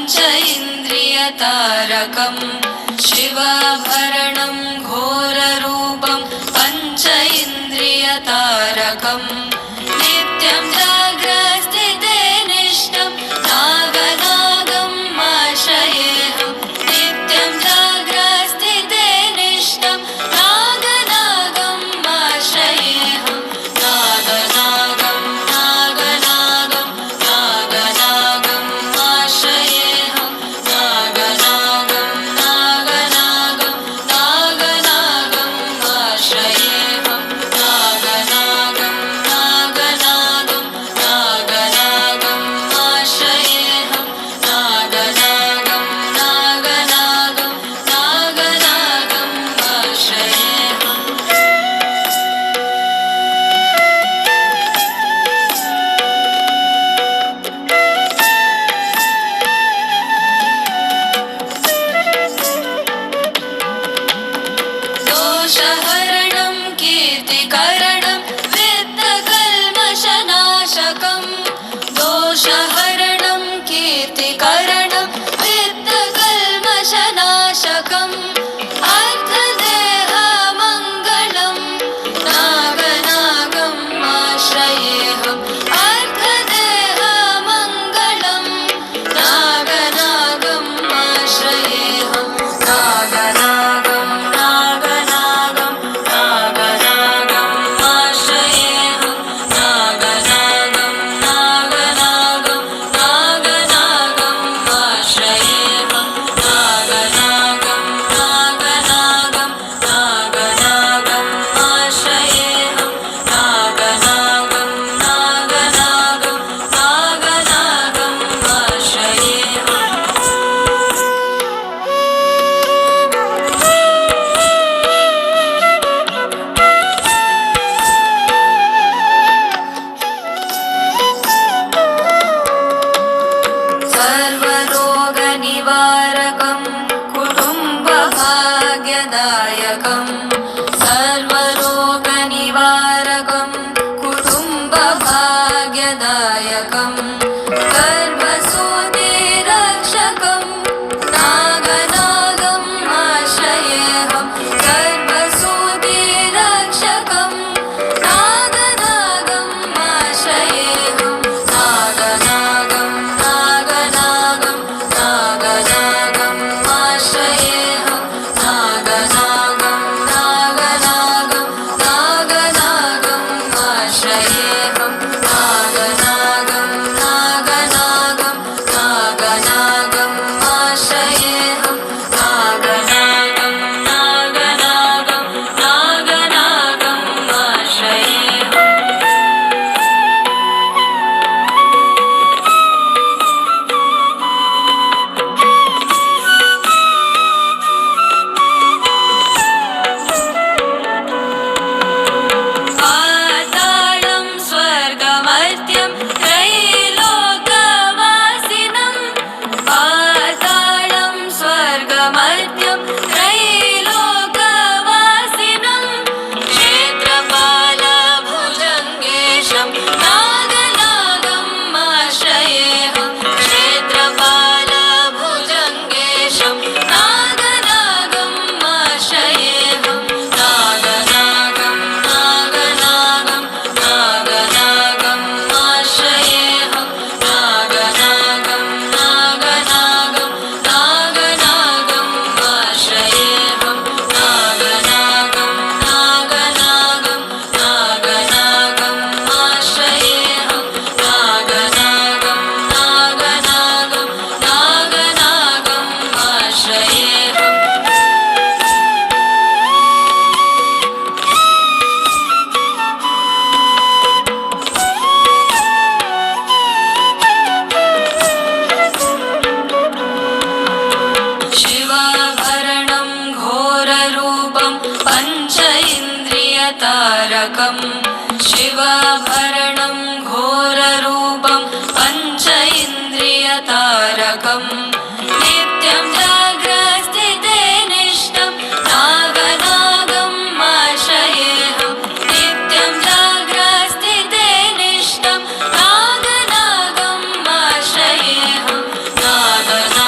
पञ्च इन्द्रियतारकम् शिवाभरणं घोररूपं पञ्च इन्द्रियतारकम् नित्यं जाग्रस्थिते निष्ठं नागनागम् आश्रयेऽहं नित्यं जाग्रस्थिते निष्ठं नागनागम् आश्रयेऽहं नागनागं नागनागं नागनागम् आश्रयेऽहं नागनागं नागनागं नागनागम् आश्रयेऽहं नागनागं नागनागं नागनागम् आश्रयेऽहं नागनागं नागनागं नागनागम् आश्रयेऽहम् दोषहरणं कीर्तिकरणं वित्तकल्मषनाशकम् दोषहरणं कीर्तिकरणं वित्तकल्मषनाशकम् अर्थदेहमङ्गलं नागनागम् आश्रयेऽहम् अर्थदेहमङ्गलं नागनागम् आश्रयेऽहम् नागनागं नागनागं नागनागम् आश्रयेऽहं नागनागं नागनागं नागनागम् आश्रयेऽहं नागनागं नागनागं नागनागम् आश्रयेऽहं नागनागं नागनागं नागनागम् आश्रयेऽहम् सर्वरोगनिवारकं कुटुम्बभाग्यदायकं सर्वरोगनिवारकं कुटुम्बभाग्यदायकं गर्भसूतिरक्षकं नागनागम् आश्रयेऽहं गर्भसूतिरक्षकं नागनागम् आश्रयेऽहं नागनागं नागनागं नागनागम् आश्रयेऽहं नागनागं नागनागं नागनागम् आश्रयेऽहं नागनागं नागनागं नागनागम् आश्रयेऽहं नागनागं नागनागं नागनागम् आश्रयेऽहम् पातालं स्वर्गमर्त्यं त्रैलोकवासिनं पातालं स्वर्गमर्त्यं त्रैलोकवासिनं क्षेत्रपालभुजङ्गेशं नागनागम् आश्रयेऽहं क्षेत्रपालभुजङ्गेशं नागनागम् आश्रयेऽहं नागनागं नागनागं नागनागम् आश्रयेऽहं नागनागं नागनागं नागनागम् आश्रयेऽहं नागनागं नागनागं नागनागम् आश्रयेऽहं नागनागं नागनागं नागनागम् आश्रयेऽहम् शिवाभरणं घोररूपं पञ्च इन्द्रियतारकम् शिवाभरणं घोररूपं पञ्च इन्द्रियतारकम् नित्यं जाग्रस्थिते निष्ठं नागनागम् आश्रयेऽहं नित्यं जाग्रस्थिते निष्ठं नागनागम् आश्रयेऽहं नागनागं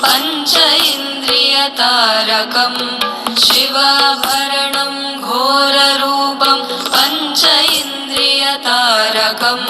पञ्च इन्द्रियतारकम् शिवाभरणं घोररूपं पञ्च इन्द्रियतारकम्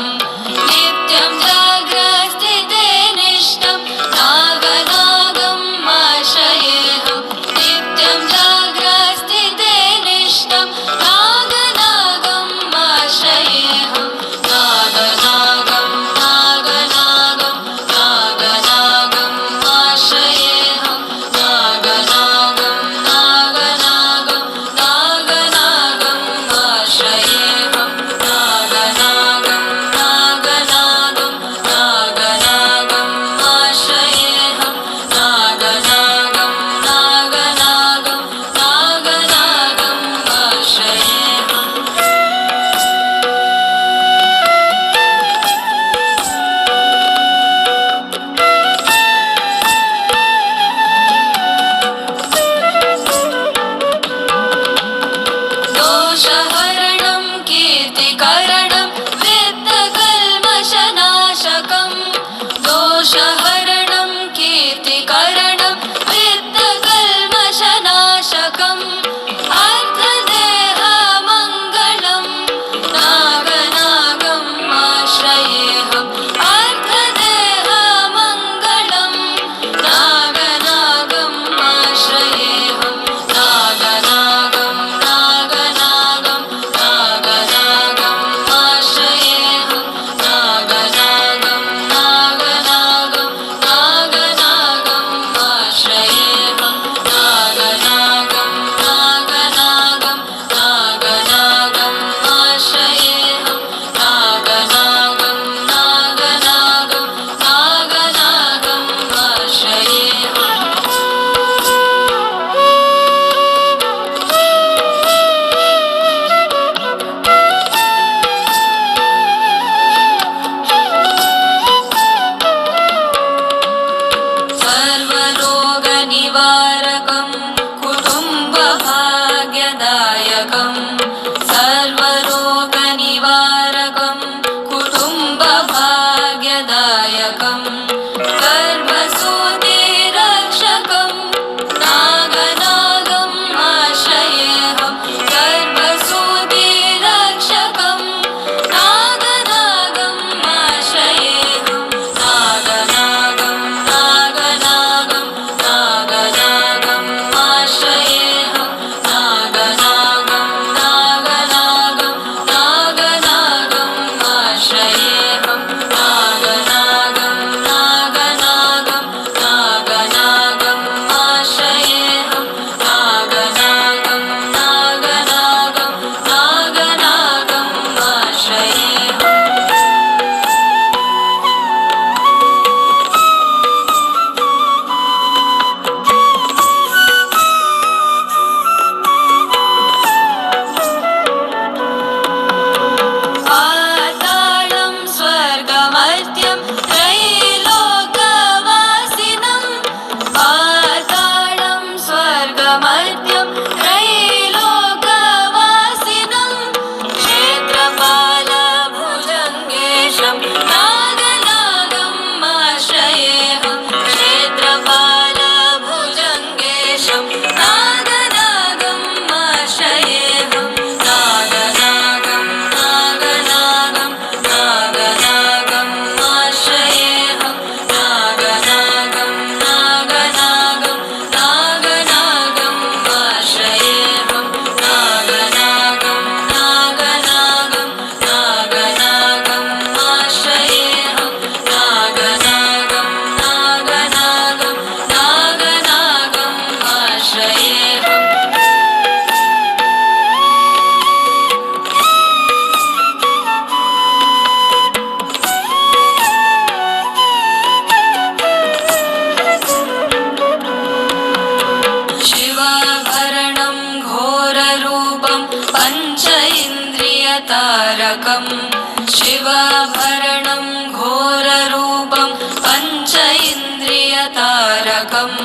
नित्यं जाग्रत्स्थिते निष्ठं नागनागम् आश्रयेऽहं नित्यं जाग्रत्स्थिते निष्ठं नागनागम् आश्रयेऽहं नागनागं नागनागं नागनागम् आश्रयेऽहं नागनागं नागनागं नागनागम् आश्रयेऽहं नागनागं नागनागं नागनागम् आश्रयेऽहं नागनागं नागनागं नागनागम् आश्रयेऽहम् दोषहरणं कीर्तिकरणं वित्तकल्मषनाशकम् दोषहरणं कीर्तिकरणं वित्तकल्मषनाशकम् अर्थदेहमङ्गलं नागनागम् आश्रयेऽहम् अर्थदेहमङ्गलं नागनागम् आश्रयेऽहं नागनागं नागनागं नागनागम् आश्रयेऽहं नागनागं नागनागं नागनागम् आश्रयेऽहं नागनागं नागनागं नागनागम् आश्रयेऽहं नागनागं नागनागं नागनागम् आश्रयेऽहम् सर्वरोगनिवारकं कुटुम्बभाग्यदायकं सर्वरोगनिवारकं कुटुम्बभाग्यदायकं गर्भसूतिरक्षकं नागनागम् आश्रयेऽहं गर्भसूतिरक्षकं नागनागम् आश्रयेऽहं नागनागं नागनागं नागनागम् आश्रयेऽहं नागनागं नागनागं नागनागम् आश्रयेऽहं नागनागं नागनागं नागनागम् आश्रयेऽहं नागनागं नागनागं नागनागम् आश्रयेऽहम् पातालं स्वर्गमर्त्यं त्रैलोकवासिनं पातालं स्वर्गमर्त्यं त्रैलोकवासिनं क्षेत्रपालभुजङ्गेशं नागनागम् आश्रयेऽहं क्षेत्रपालभुजङ्गेशं नागनागम् आश्रयेऽहं नागनागं नागनागं नागनागम् आश्रयेऽहं नागनागं नागनागं नागनागम् आश्रयेऽहं नागनागं नागनागं नागनागम् आश्रयेऽहं नागनागं नागनागं नागनागम् आश्रयेऽहम् शिवाभरणं घोररूपं पञ्च इन्द्रियतारकम् शिवाभरणं घोररूपं पञ्च इन्द्रियतारकम्